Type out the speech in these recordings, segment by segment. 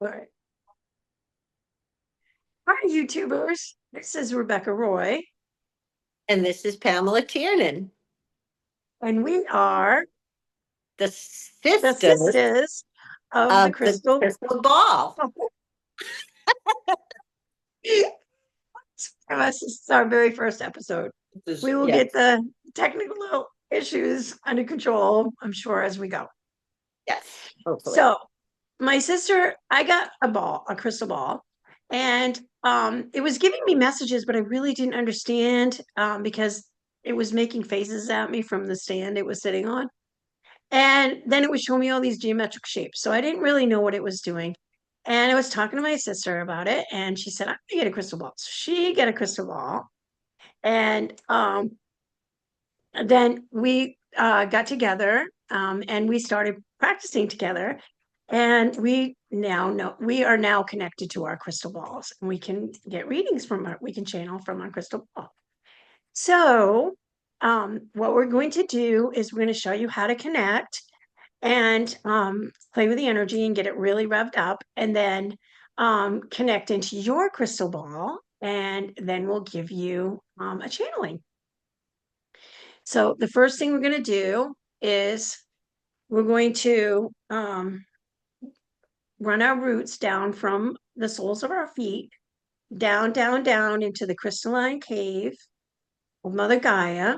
All right. Hi, YouTubers. This is Rebecca Roy, And this is Pamela Tiernan, and we are the the sisters sisters of the of the crystal. crystal ball. This is our very first episode. We will get Yes, the technical issues under control, I'm sure, as we go. yes, hopefully. So, my sister, I got a crystal ball, and it was giving me messages, but I really didn't understand because it was making faces at me from the stand it was sitting on. And then it would show me all these geometric shapes. So I didn't really know what it was doing. And I was talking to my sister about it, and she said, I'm gonna get a crystal ball. So she got a crystal ball. And then we got together and we started practicing together. And we now know we are now connected to our crystal balls, and we can get readings from we can channel from our crystal ball. So what we're going to do is we're going to show you how to connect and play with the energy and get it really revved up, and then connect into your crystal ball, and then we'll give you a channeling. So the first thing we're going to do is we're going to run our roots down from the soles of our feet down, down, down into the crystalline cave of Mother Gaia,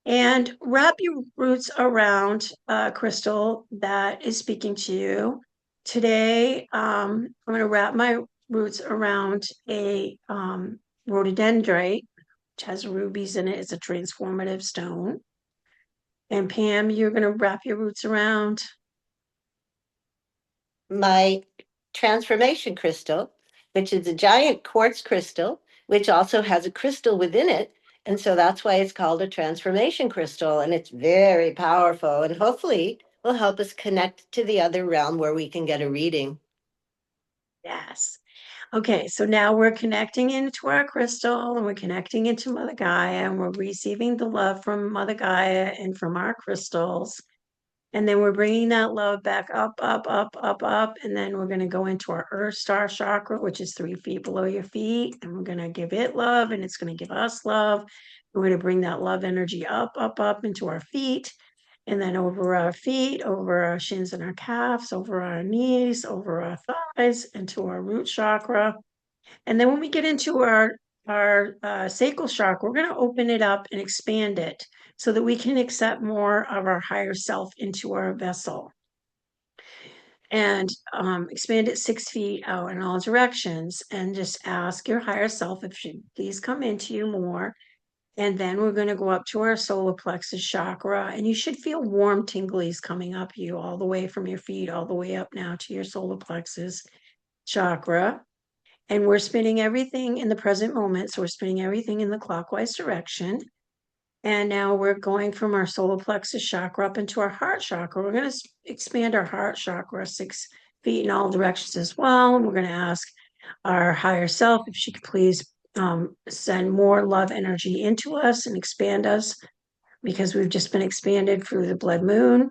and wrap your roots around a crystal that is speaking to you. Today, I'm going to wrap my roots around a rhododendrite, which has rubies in it. It's a transformative stone. And Pam, you're going to wrap your roots around. My transformation crystal, which is a giant quartz crystal, which also has a crystal within it. And so that's why it's called a transformation crystal. And it's very powerful and hopefully will help us connect to the other realm where we can get a reading. Yes. Okay, so now we're connecting into our crystal, and we're connecting into Mother Gaia, and we're receiving the love from Mother Gaia and from our crystals. And then we're bringing that love back up, up, up, up, up. And then we're going to go into our Earth Star chakra, which is 3 feet below your feet. And we're going to give it love, and it's going to give us love. We're going to bring that love energy up, up, up into our feet. And then over our feet, over our shins and our calves, over our knees, over our thighs, into our root chakra. And then when we get into our sacral chakra, we're going to open it up and expand it so that we can accept more of our higher self into our vessel, and expand it 6 feet out in all directions, and just ask your higher self if she please come into you more. And then we're going to go up to our solar plexus chakra, and you should feel warm tinglies coming up you all the way from your feet all the way up now to your solar plexus chakra. And we're spinning everything in the present moment. So we're spinning everything in the clockwise direction. And now we're going from our solar plexus chakra up into our heart chakra. We're going to expand our heart chakra 6 feet in all directions as well. And we're going to ask our higher self if she could please send more love energy into us and expand us, because we've just been expanded through the blood moon.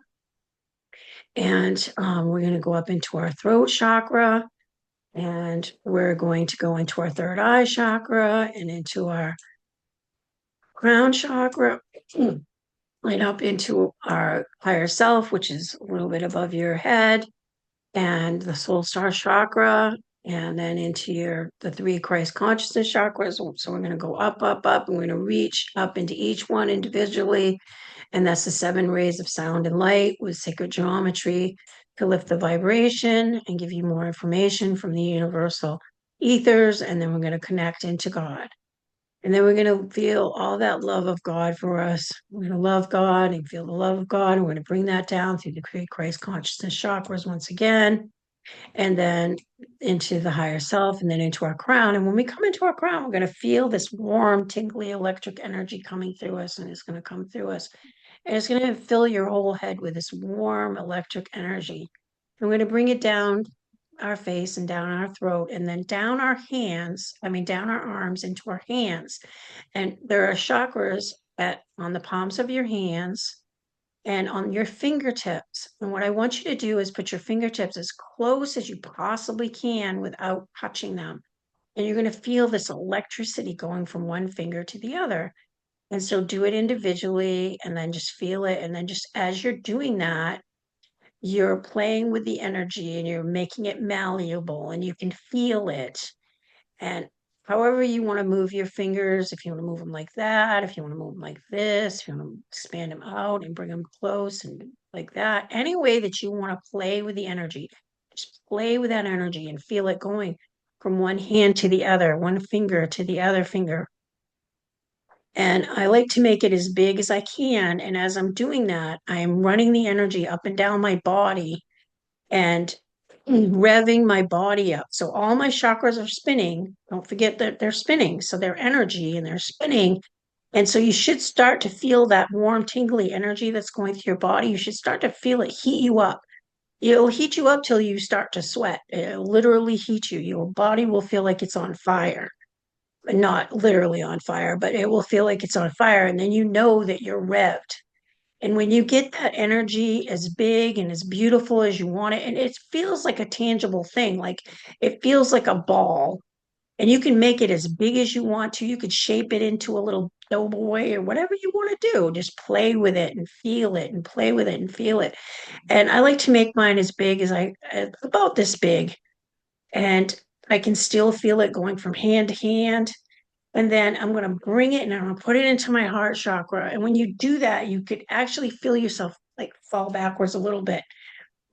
And we're going to go up into our throat chakra, and we're going to go into our third eye chakra and into our crown chakra, right up into our higher self, which is a little bit above your head, and the soul star chakra, and then into the 3 Christ consciousness chakras. So we're going to go up, up, up, and we're going to reach up into each one individually. And that's the 7 rays of sound and light with sacred geometry to lift the vibration and give you more information from the universal ethers. And then we're going to connect into God. And then we're going to feel all that love of God for us. We're going to love God and feel the love of God. And we're going to bring that down through the Christ consciousness chakras once again, and then into the higher self, and then into our crown. And when we come into our crown, we're going to feel this warm, tingly electric energy coming through us, and it's going to come through us. And it's going to fill your whole head with this warm electric energy. And we're going to bring it down our face and down our throat, and then down our hands, down our arms into our hands. And there are chakras on the palms of your hands. and on your fingertips. And what I want you to do is put your fingertips as close as you possibly can without touching them. And you're going to feel this electricity going from one finger to the other. And so do it individually and then just feel it. And then just as you're doing that, you're playing with the energy and you're making it malleable and you can feel it. And however you want to move your fingers, if you want to move them like that, if you want to move them like this, if you want to expand them out and bring them close and like that, any way that you want to play with the energy, just play with that energy and feel it going from one hand to the other, one finger to the other finger. And I like to make it as big as I can. And as I'm doing that, I am running the energy up and down my body and revving my body up. So all my chakras are spinning. Don't forget that they're spinning. So they're energy and they're spinning. And so you should start to feel that warm, tingly energy that's going through your body. You should start to feel it heat you up. It'll heat you up till you start to sweat. It'll literally heat you. Your body will feel like it's on fire. Not literally on fire, but it will feel like it's on fire. And then you know that you're revved. And when you get that energy as big and as beautiful as you want it, and it feels like a tangible thing, like it feels like a ball, and you can make it as big as you want to. You could shape it into a little doughboy or whatever you want to do. Just play with it and feel it and play with it and feel it. And I like to make mine as big as about this big. And I can still feel it going from hand to hand. And then I'm going to bring it and I'm going to put it into my heart chakra. And when you do that, you could actually feel yourself like fall backwards a little bit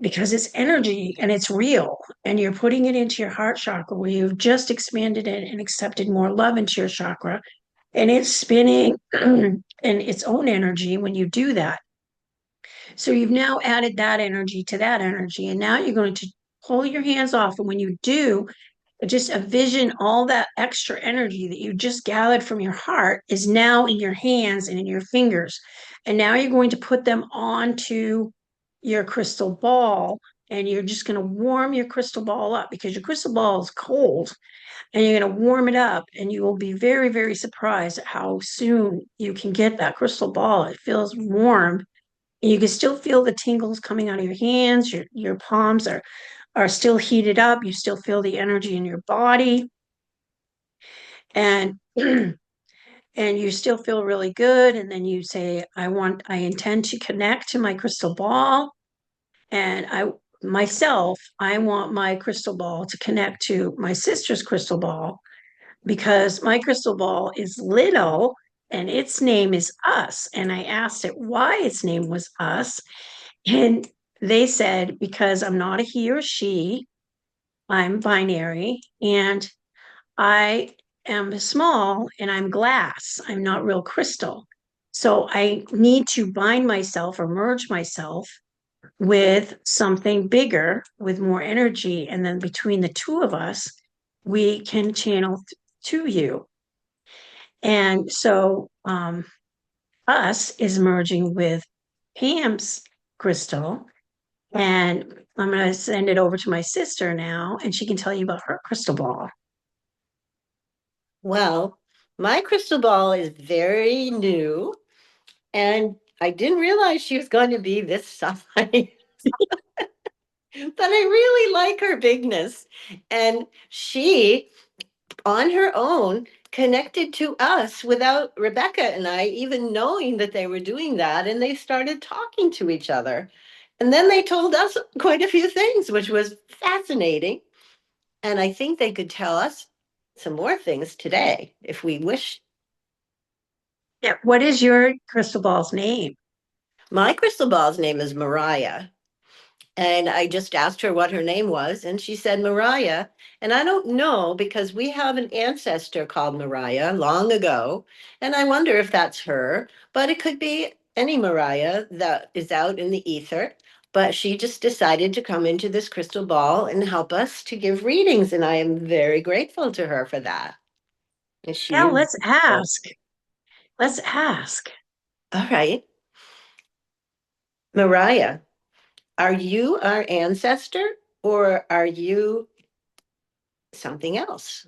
because it's energy and it's real. And you're putting it into your heart chakra where you've just expanded it and accepted more love into your chakra. And it's spinning in its own energy when you do that. So you've now added that energy to that energy. And now you're going to pull your hands off. And when you do, just a vision, all that extra energy that you just gathered from your heart is now in your hands and in your fingers. And now you're going to put them onto your crystal ball and you're just going to warm your crystal ball up because your crystal ball is cold and you're going to warm it up and you will be very, very surprised at how soon you can get that crystal ball. It feels warm. And you can still feel the tingles coming out of your hands. Your palms are still heated up. You still feel the energy in your body and and you still feel really good. And then you say, I intend to connect to my crystal ball. And I want my crystal ball to connect to my sister's crystal ball because my crystal ball is little and its name is Us. And I asked it why its name was Us. And they said, because I'm not a he or she, I'm binary, and I am small and I'm glass. I'm not real crystal. So I need to bind myself or merge myself with something bigger, with more energy. And then between the two of us, we can channel to you. And so Us is merging with Pam's crystal. And I'm going to send it over to my sister now, and she can tell you about her crystal ball. Well, my crystal ball is very new, and I didn't realize she was going to be this size. But I really like her bigness. And she, on her own, connected to us without Rebecca and I even knowing that they were doing that. And they started talking to each other. And then they told us quite a few things, which was fascinating. And I think they could tell us some more things today if we wish. Yeah. What is your crystal ball's name? My crystal ball's name is Mariah. And I just asked her what her name was, and she said Mariah. And I don't know because we have an ancestor called Mariah long ago. And I wonder if that's her, but it could be any Mariah that is out in the ether. But she just decided to come into this crystal ball and help us to give readings. And I am very grateful to her for that. And she Yeah, is. let's ask. Let's ask. All right. Mariah, are you our ancestor or are you something else?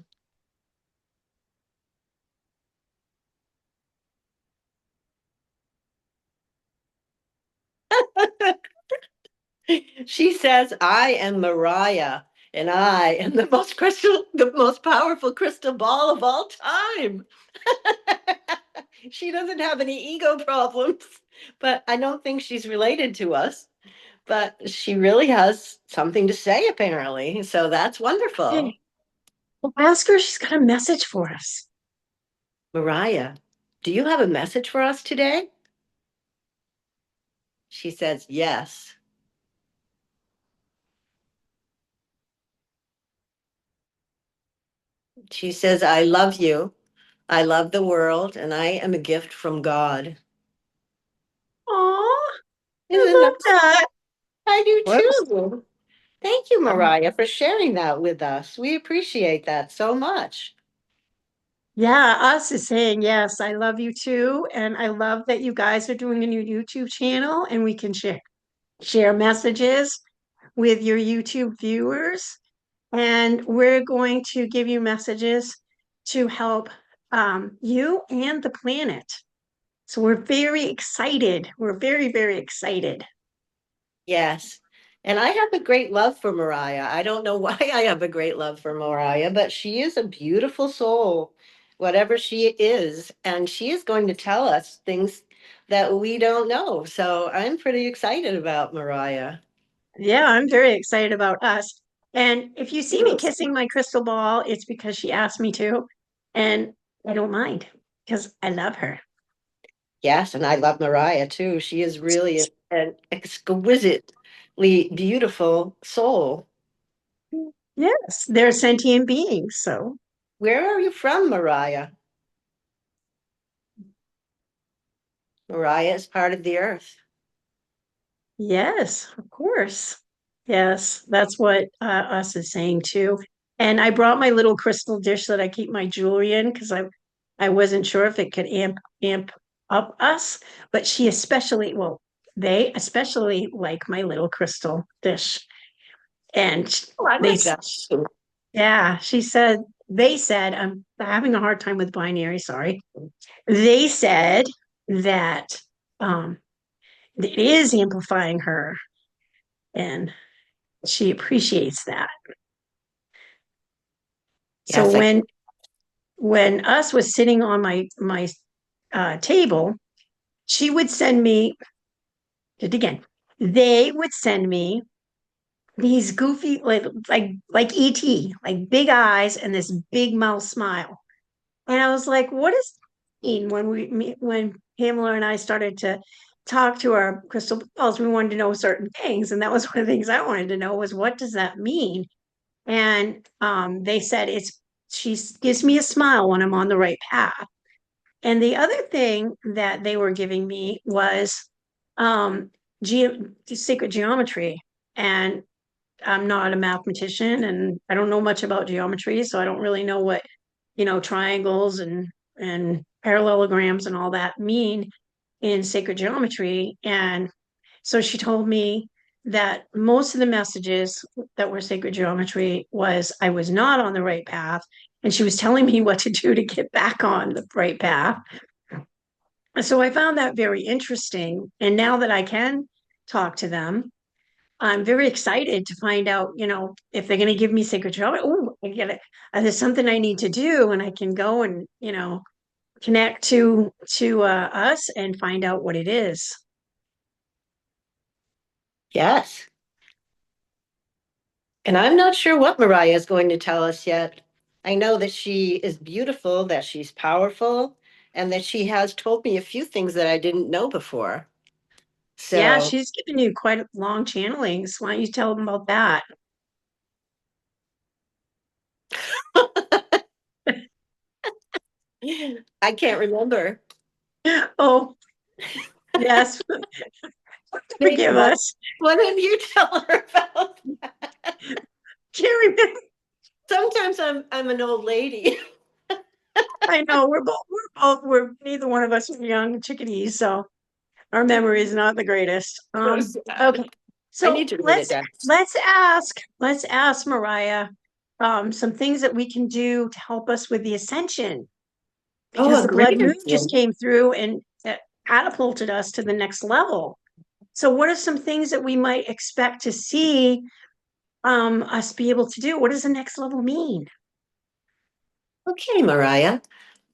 She says, I am Mariah, and I am the most powerful crystal ball of all time. She doesn't have any ego problems, but I don't think she's related to us. But she really has something to say, apparently. So that's wonderful. Okay. Well, ask her, she's got a message for us. Mariah, do you have a message for us today? She says, yes. She says, I love you. I love the world, and I am a gift from God. Oh, I Isn't love that? that. I do Whoops. too. Thank you, Um, Mariah, for sharing that with us. We appreciate that so much. yeah, us is saying yes. I love you too, and I love that you guys are doing a new YouTube channel, and we can share messages with your YouTube viewers. And we're going to give you messages to help you and the planet. So we're very excited. We're very, very excited. Yes. And I have a great love for Mariah. I don't know why I have a great love for Mariah, but she is a beautiful soul, whatever she is. And she is going to tell us things that we don't know. So I'm pretty excited about Mariah. Yeah, I'm very excited about us. And if you see me Yes. kissing my crystal ball, it's because she asked me to. And I don't mind because I love her. Yes, and I love Mariah too. She is really an exquisitely beautiful soul. Yes, they're sentient beings. So, Where are you from, Mariah? Mariah is part of the earth. yes, of course. Yes, that's what us is saying too. And I brought my little crystal dish that I keep my jewelry in because I wasn't sure if it could amp up us, but she especially, well, they especially like my little crystal dish. And Oh, I they, like that too. yeah, she said, they said, I'm having a hard time with binary, sorry. They said that um, it is amplifying her and she appreciates that. So Yes, I when us was sitting on my table, she would send me, did it again, they would send me these goofy like ET, like big eyes and this big mouth smile. And I was like, what does that mean when Pamela and I started to talk to our crystal balls, we wanted to know certain things. And that was one of the things I wanted to know was what does that mean? And they said she gives me a smile when I'm on the right path. And the other thing that they were giving me was um, sacred geometry. And I'm not a mathematician and I don't know much about geometry, so I don't really know what, triangles and parallelograms and all that mean in sacred geometry. And so she told me that most of the messages that were sacred geometry was I was not on the right path. And she was telling me what to do to get back on the right path. So I found that very interesting. And now that I can talk to them, I'm very excited to find out, if they're going to give me sacred geometry. Oh, I get it. There's something I need to do, and I can go and connect to us and find out what it is. yes. And I'm not sure what Mariah is going to tell us yet. I know that she is beautiful, that she's powerful, and that she has told me a few things that I didn't know before. Yeah, So she's given you quite a long channelings. Why don't you tell them about that? I can't remember. Oh, yes. Maybe Forgive us. what did you tell her about? Can't remember. Sometimes I'm an old lady. I know we're neither one of us are young chickadees, so our memory is not the greatest. So sad. Okay. I So need to write it let's down. let's ask Mariah some things that we can do to help us with the ascension Oh, because a the blood great moon idea. just came through and catapulted us to the next level. So what are some things that we might expect to see us be able to do? What does the next level mean? Okay, Mariah,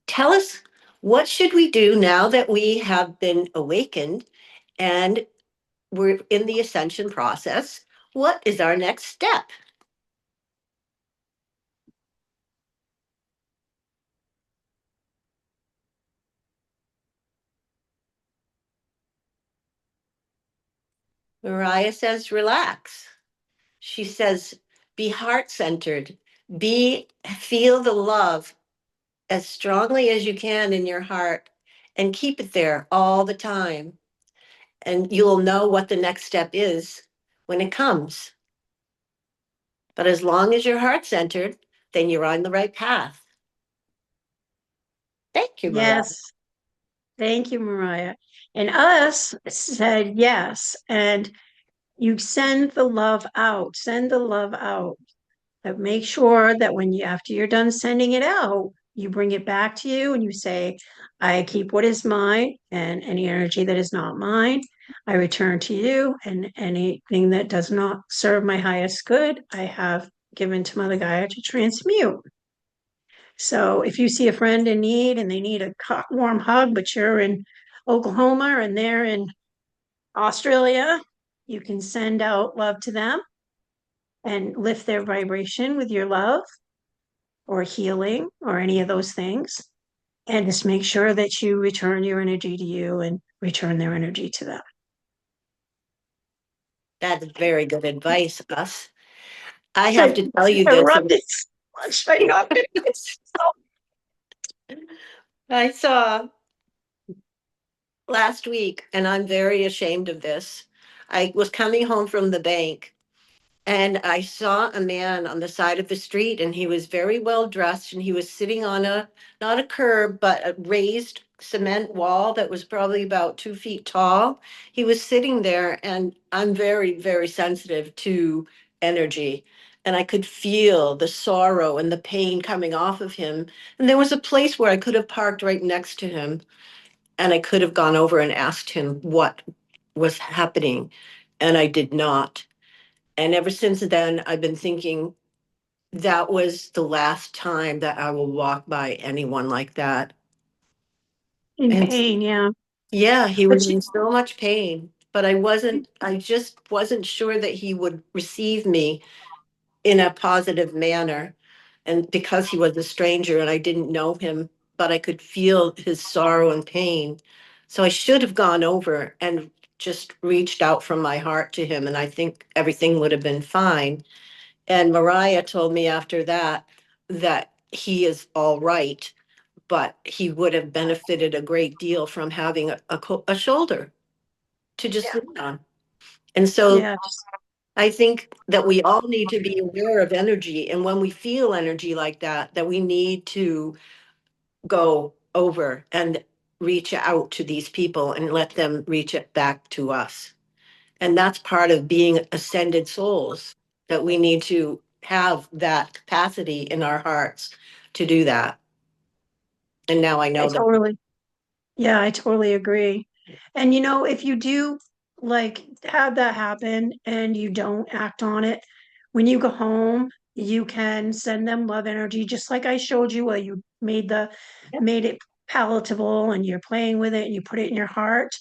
tell us, what should we do now that we have been awakened and we're in the ascension process? What is our next step? Mariah says, relax. She says, be heart centered, feel the love as strongly as you can in your heart and keep it there all the time. And you'll know what the next step is when it comes. But as long as your heart centered, then you're on the right path. Thank you, Mariah. Yes. Thank you, Mariah. And us said yes. And you send the love out, send the love out. But make sure that when you, after you're done sending it out, you bring it back to you and you say, I keep what is mine, and any energy that is not mine, I return to you. And anything that does not serve my highest good, I have given to Mother Gaia to transmute. So if you see a friend in need and they need a warm hug, but you're in Oklahoma and they're in Australia, you can send out love to them and lift their vibration with your love or healing or any of those things. And just make sure that you return your energy to you and return their energy to them. That's very good advice, Us. I have I, to tell you I this. love this. I love it. It's so I saw last week, and I'm very ashamed of this. I was coming home from the bank and I saw a man on the side of the street, and he was very well dressed, and he was sitting on not a curb, but a raised cement wall that was probably about 2 feet tall. He was sitting there, and I'm very, very sensitive to energy. And I could feel the sorrow and the pain coming off of him. And there was a place where I could have parked right next to him, and I could have gone over and asked him what was happening. And I did not. And ever since then, I've been thinking that was the last time that I will walk by anyone like that. in And pain, yeah. yeah, he But was in so much pain, but I just wasn't sure that he would receive me in a positive manner. And because he was a stranger and I didn't know him, but I could feel his sorrow and pain. So I should have gone over and just reached out from my heart to him. And I think everything would have been fine. And Mariah told me after that that he is all right, but he would have benefited a great deal from having a shoulder to just lean on. And so yeah, I think that we all need to be aware of energy. And when we feel energy like that, that we need to go over and reach out to these people and let them reach it back to us. And that's part of being ascended souls, that we need to have that capacity in our hearts to do that. And now I I know that. totally Yeah, I totally agree. And if you do like have that happen and you don't act on it, when you go home, you can send them love energy, just like I showed you where you made it palatable and you're playing with it and you put it in your heart.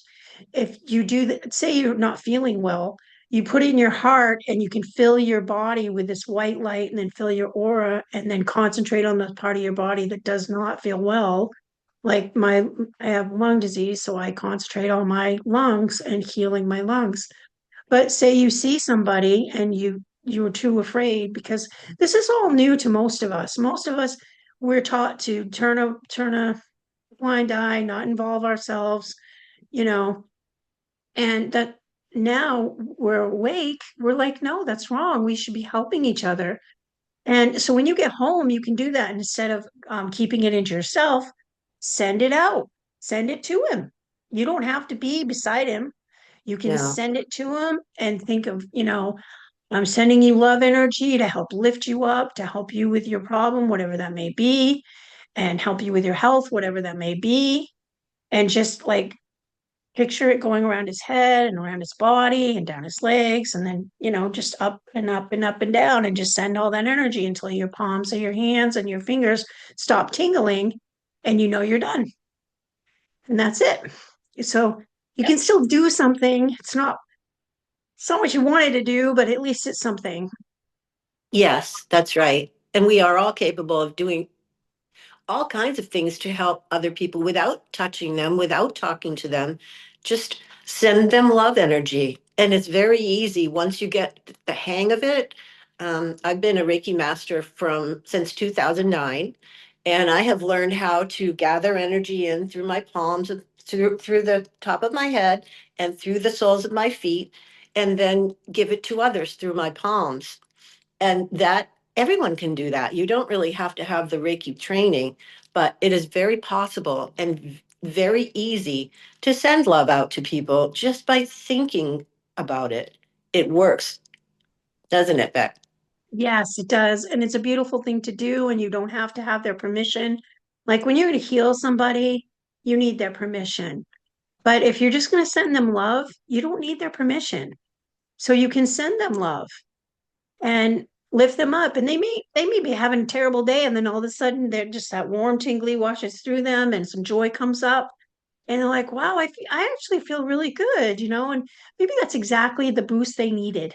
If you do that, say you're not feeling well, you put it in your heart and you can fill your body with this white light and then fill your aura and then concentrate on the part of your body that does not feel well, like I have lung disease, so I concentrate on my lungs and healing my lungs. But say you see somebody and you're too afraid, because this is all new to most of us. Most of us, we're taught to turn a blind eye, not involve ourselves, you know, and that now we're awake, we're like, no, that's wrong. We should be helping each other. And so when you get home, you can do that instead of keeping it into yourself. Send it out, send it to him. You don't have to be beside him. You can Yeah. send it to him and think of, I'm sending you love energy to help lift you up, to help you with your problem, whatever that may be, and help you with your health, whatever that may be. And just like picture it going around his head and around his body and down his legs, and then, just up and up and up and down, and just send all that energy until your palms of your hands and your fingers stop tingling, and you're done. And that's it. So you can still do something. It's not what you wanted to do, but at least it's something. Yes, that's right. And we are all capable of doing all kinds of things to help other people without touching them, without talking to them. Just send them love energy. And it's very easy once you get the hang of it. I've been a Reiki master from since 2009, and I have learned how to gather energy in through my palms, through the top of my head, and through the soles of my feet, and then give it to others through my palms. And that everyone can do that. You don't really have to have the Reiki training, but it is very possible and very easy to send love out to people just by thinking about it. It works, doesn't it, Beck? Yes, it does. And it's a beautiful thing to do, and you don't have to have their permission. Like when you're going to heal somebody, you need their permission. But if you're just going to send them love, you don't need their permission. So you can send them love and lift them up. And they may be having a terrible day, and then all of a sudden they're just that warm, tingly washes through them, and some joy comes up. And they're like, wow, I actually feel really good. And maybe that's exactly the boost they needed.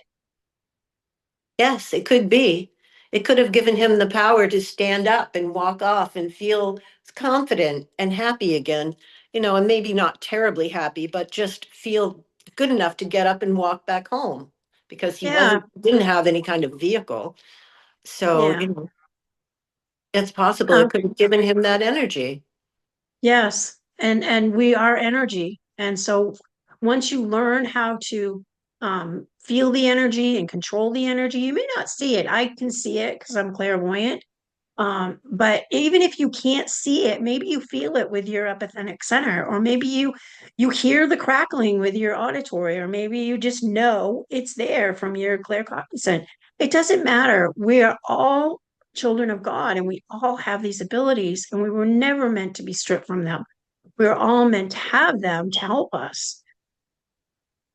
Yes, it could be. It could have given him the power to stand up and walk off and feel confident and happy again, and maybe not terribly happy, but just feel good enough to get up and walk back home because he Yeah, didn't have any kind of vehicle. So, yeah. it's possible Uh, it could have given him that energy. yes. And we are energy. And so once you learn how to feel the energy and control the energy, you may not see it. I can see it because I'm clairvoyant. But even if you can't see it, maybe you feel it with your epithenic center, or maybe you hear the crackling with your auditory, or maybe you just know it's there from your claircognizant. It doesn't matter. We are all children of God, and we all have these abilities, and we were never meant to be stripped from them. We're all meant to have them to help us.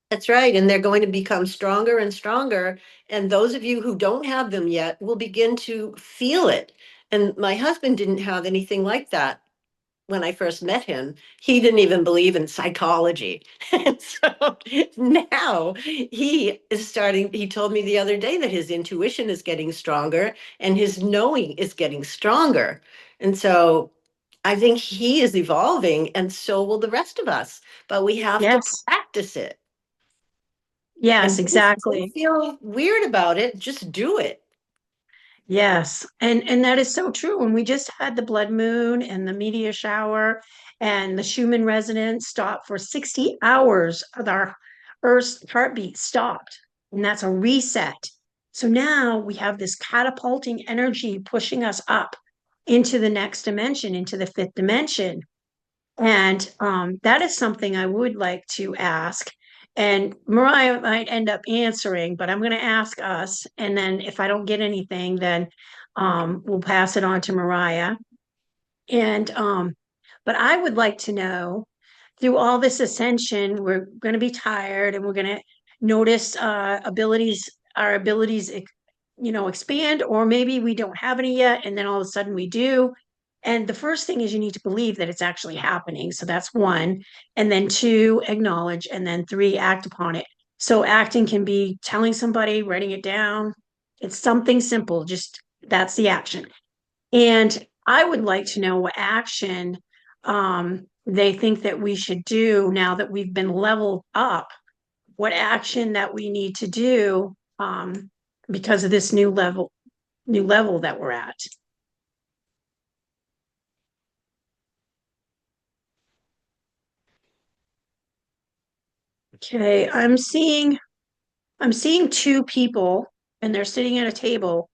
That's right. And they're going to become stronger and stronger. And those of you who don't have them yet will begin to feel it. And my husband didn't have anything like that when I first met him. He didn't even believe in psychology. And so now he told me the other day that his intuition is getting stronger and his knowing is getting stronger. And so I think he is evolving, and so will the rest of us. But we have to Yes. practice it. Yes, And don't exactly. feel weird about it. Just do it. Yes, and that is so true. And we just had the blood moon and the meteor shower, and the Schumann resonance stopped for 60 hours of our Earth's heartbeat stopped. And that's a reset. So now we have this catapulting energy pushing us up into the next dimension, into the fifth dimension. And that is something I would like to ask. And Mariah might end up answering, but I'm going to ask us. And then if I don't get anything, then we'll pass it on to Mariah. And but I would like to know, through all this ascension, we're going to be tired, and we're going to notice our abilities, expand, or maybe we don't have any yet, and then all of a sudden we do. And the first thing is you need to believe that it's actually happening. So that's one. And then two, acknowledge. And then three, act upon it. So acting can be telling somebody, writing it down. It's something simple, just that's the action. And I would like to know what action they think that we should do now that we've been leveled up, what action that we need to do because of this new level that we're at. Okay, I'm seeing two people, and they're sitting at a table,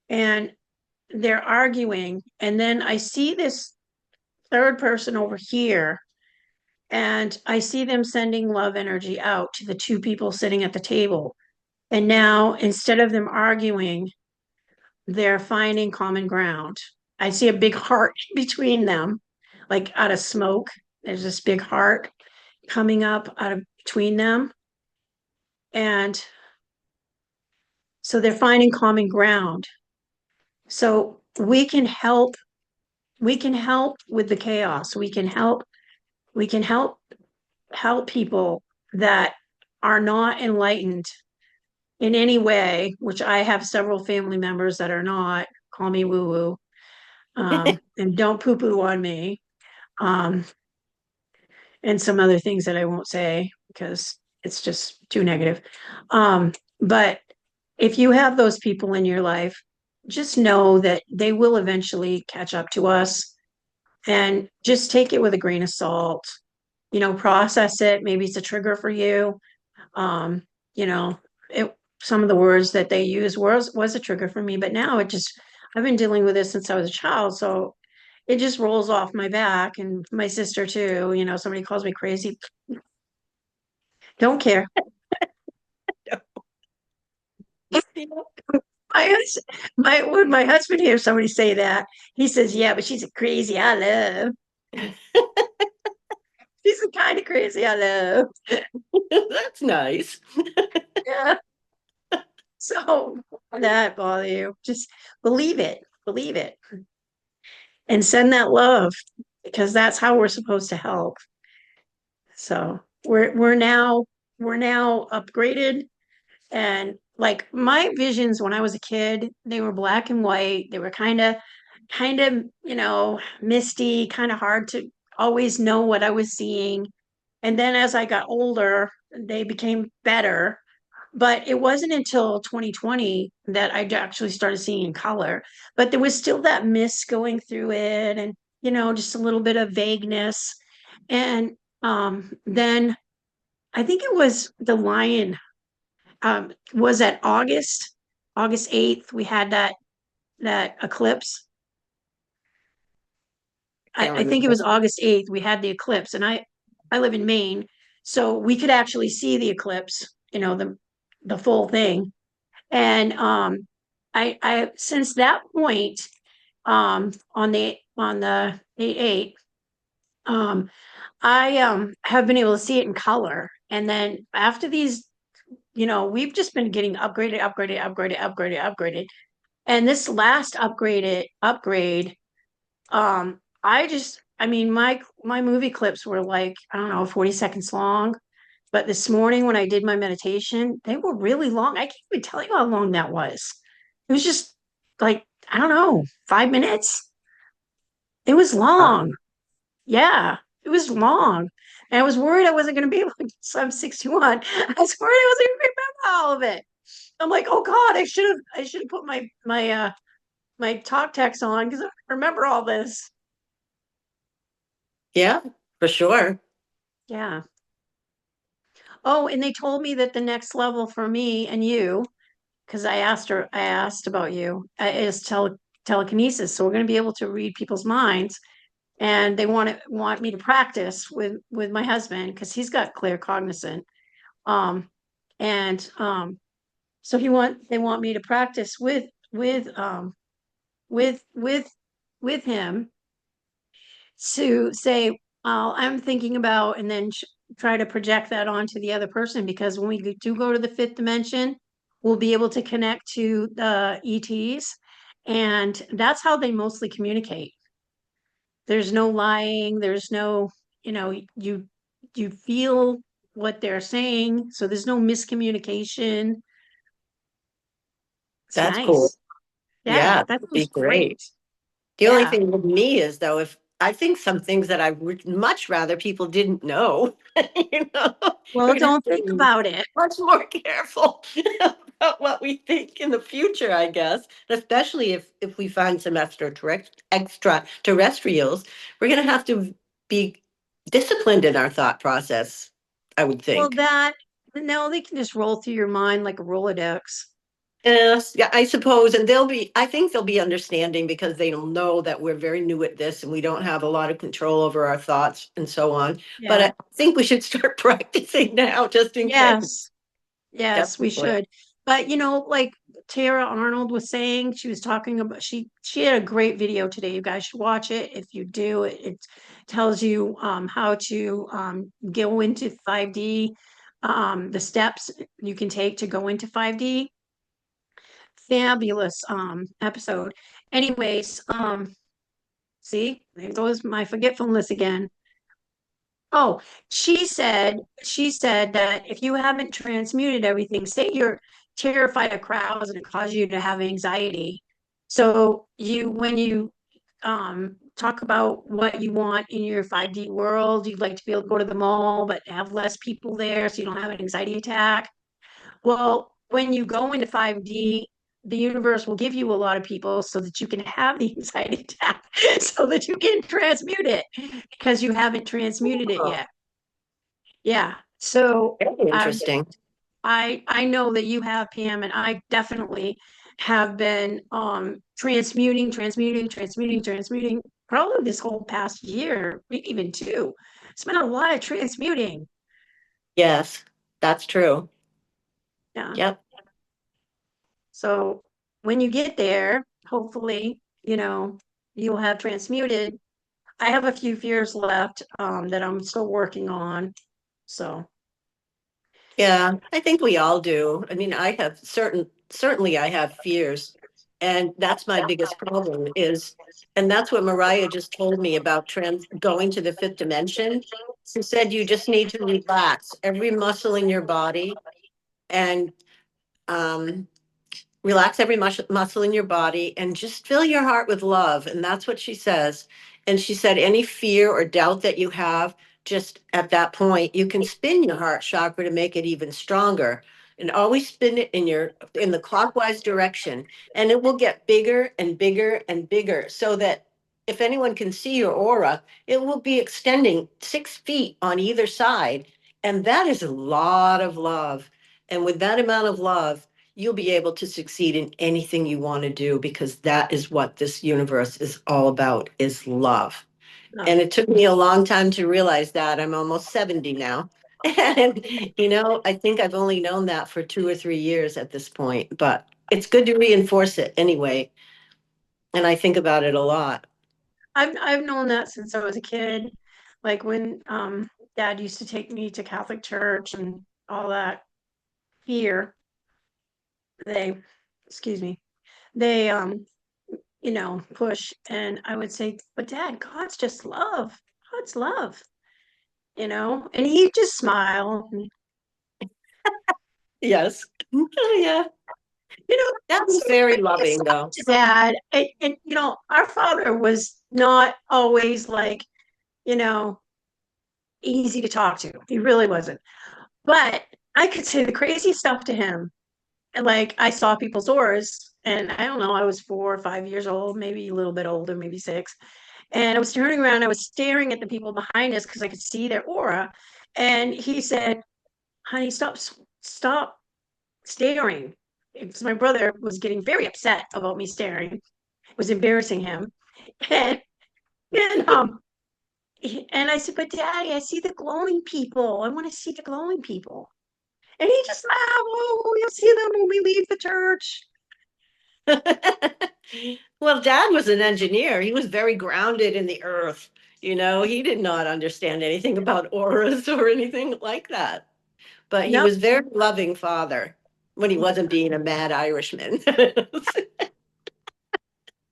and they're arguing, and then I see this third person over here, and I see them sending love energy out to the two people sitting at the table. And now, instead of them arguing, they're finding common ground. I see a big heart between them, like out of smoke. There's this big heart. coming up out of between them. And so they're finding common ground. So we can help with the chaos. We can help people that are not enlightened in any way, which I have several family members that are not, call me woo woo, and don't poo poo on me. Um, and some other things that I won't say because it's just too negative. But if you have those people in your life, just know that they will eventually catch up to us, and just take it with a grain of salt. Process it. Maybe it's a trigger for you. Um, you know, it some of the words that they use was a trigger for me, but now I've been dealing with this since I was a child, so it just rolls off my back, and my sister too. Somebody calls me crazy, don't care. My hus- when my husband hears somebody say that, he says, "Yeah, but she's a crazy I love. She's the kind of crazy I love." That's nice. Yeah. So that bother you? Just believe it, and send that love, because that's how we're supposed to help. So we're now upgraded. And like my visions when I was a kid, they were black and white. They were kind of, misty, kind of hard to always know what I was seeing. And then as I got older, they became better. But it wasn't until 2020 that I actually started seeing in color. But there was still that mist going through it, and, just a little bit of vagueness. And then I think it was the lion, was at August 8th, we had that eclipse. Can't I think it remember. was August 8th, we had the eclipse, and I live in Maine, so we could actually see the eclipse, the full thing. And I since that point, on the 8/8, I have been able to see it in color. And then after these, we've just been getting upgraded. And this last upgrade, I mean, my movie clips were like, I don't know, 40 seconds long. But this morning when I did my meditation, they were really long. I can't even tell you how long that was. It was just like, I don't know, 5 minutes. It was long. Yeah, it was long. And I was worried I wasn't going to be able to, so I'm 61. I was worried I wasn't going to remember all of it. I'm like, oh God, I should have put my talk text on because I remember all this. Yeah, for sure. Yeah. Oh, and they told me that the next level for me and you, because I asked about you, is telekinesis. So we're going to be able to read people's minds, and they want me to practice with my husband because he's got clear cognizant. Um, and so they want me to practice with with with him to say, I'm thinking about, and then try to project that onto the other person, because when we do go to the fifth dimension, we'll be able to connect to the ETs, and that's how they mostly communicate. There's no lying, there's no, you feel what they're saying, so there's no miscommunication. It's That's cool. nice. Yeah, Yeah, that that'd be was great. great. The only Yeah. thing with me is though, if I think some things that I would much rather people didn't know, you know, we're Well, gonna have don't to think be about it. much more careful about what we think in the future, I guess. Especially if we find some extraterrestrials, we're gonna have to be disciplined in our thought process, I would Well, think. that no, they can just roll through your mind like a Rolodex. Yes, yeah, I suppose, and I think they'll be understanding because they'll know that we're very new at this and we don't have a lot of control over our thoughts and so on. But Yeah. I think we should start practicing now just in case. Yes. Yes, we Definitely. should. But like Tara Arnold was saying. She was talking about she had a great video today. You guys should watch it. If you do, it tells you how to go into 5D, the steps you can take to go into 5D. Fabulous episode. Anyways, see, there goes my forgetfulness again. Oh, she said that if you haven't transmuted everything, say you're terrified of crowds and it causes you to have anxiety. So when you talk about what you want in your 5D world, you'd like to be able to go to the mall, but have less people there so you don't have an anxiety attack. Well, when you go into 5D, the universe will give you a lot of people so that you can have the anxiety attack, so that you can transmute it because you haven't transmuted it Oh, yet. Yeah. So very I interesting. I know that you have, Pam, and I definitely have been transmuting probably this whole past year, maybe even two. It's been a lot of transmuting. Yes, that's true. Yeah. Yep. So when you get there, hopefully, you'll have transmuted. I have a few fears left that I'm still working on. So Yeah, I think we all do. I mean, I have certainly I have fears. And that's my biggest problem is, and that's what Mariah just told me about going to the fifth dimension. She said you just need to relax every muscle in your body and um, relax every muscle in your body and just fill your heart with love. And that's what she says. And she said, any fear or doubt that you have, just at that point, you can spin your heart chakra to make it even stronger. And always spin it in the clockwise direction. And it will get bigger and bigger and bigger so that if anyone can see your aura, it will be extending 6 feet on either side. And that is a lot of love. And with that amount of love, you'll be able to succeed in anything you want to do because that is what this universe is all about is love. uh, And it took me a long time to realize that. I'm almost 70 now. And I think I've only known that for 2 or 3 years at this point, but it's good to reinforce it anyway. And I think about it a lot. I've known that since I was a kid. Like when dad used to take me to Catholic church and all that fear, they excuse me, they push, and I would say, but dad, God's just love. God's love, and he'd just smile. Yes. Oh, yeah. You know, That was so very it's loving, though. such dad. And our father was not always like, you know, easy to talk to. He really wasn't. But I could say the crazy stuff to him. And like I saw people's auras, and I don't know, I was 4 or 5 years old, maybe a little bit older, maybe six. And I was turning around, I was staring at the people behind us because I could see their aura. And he said, honey, stop staring. Because my brother was getting very upset about me staring. It was embarrassing him. And and I said, but Daddy, I see the glowing people. I want to see the glowing people. And he just laughed. Oh, you'll see them when we leave the church. Well, Dad was an engineer. He was very grounded in the earth. He did not understand anything about auras or anything like that. But he No, was very loving father when he wasn't being a mad Irishman.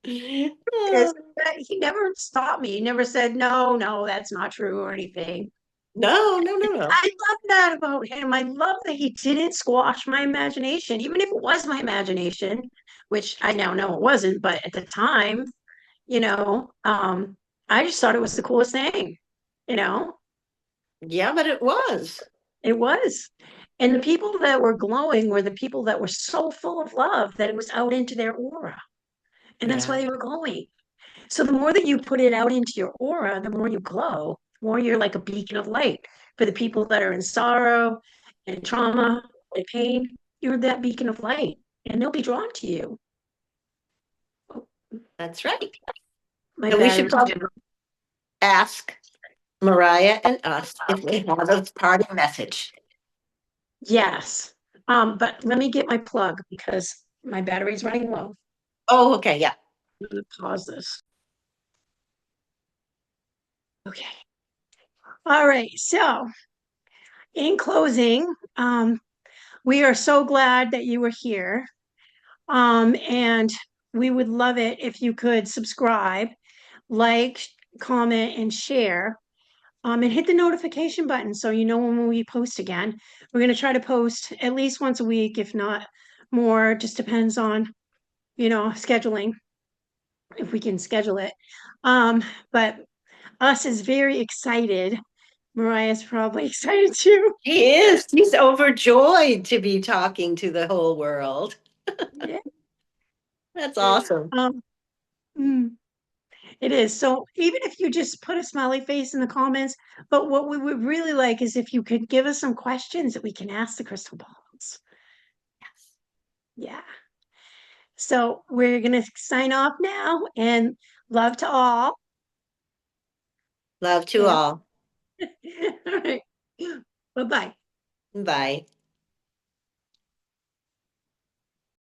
is Oh, that he never stopped me. He never said, no, no, that's not true or anything. no, no, no, no. I love that about him. I love that he didn't squash my imagination, even if it was my imagination, which I now know it wasn't, but at the time, you know, um, I just thought it was the coolest thing, you know, Yeah, but it was. it was. And the people that were glowing were the people that were so full of love that it was out into their aura. And that's Yeah, why they were glowing. So the more that you put it out into your aura, the more you glow, the more you're like a beacon of light for the people that are in sorrow and trauma and pain. You're that beacon of light, and they'll be drawn to you. Oh, that's right. my And we should battery's probably down. ask Mariah and us if they have a parting message. Yes. But let me get my plug because My battery's running low. Oh, okay. Yeah. I'm gonna pause this. Okay. All right. So in closing, we are so glad that you were here. And we would love it if you could subscribe, like, comment, and share. And hit the notification button so you know when we post again. We're going to try to post at least once a week, if not more. Just depends on, scheduling, if we can schedule it. But us is very excited. Mariah's probably excited too. He is. He's overjoyed to be talking to the whole world. Yeah. That's awesome. Mm, it is. So even if you just put a smiley face in the comments, but what we would really like is if you could give us some questions that we can ask the crystal balls. Yes. Yeah. So we're going to sign off now and love to all. Love to And all. all right. Bye bye. Bye.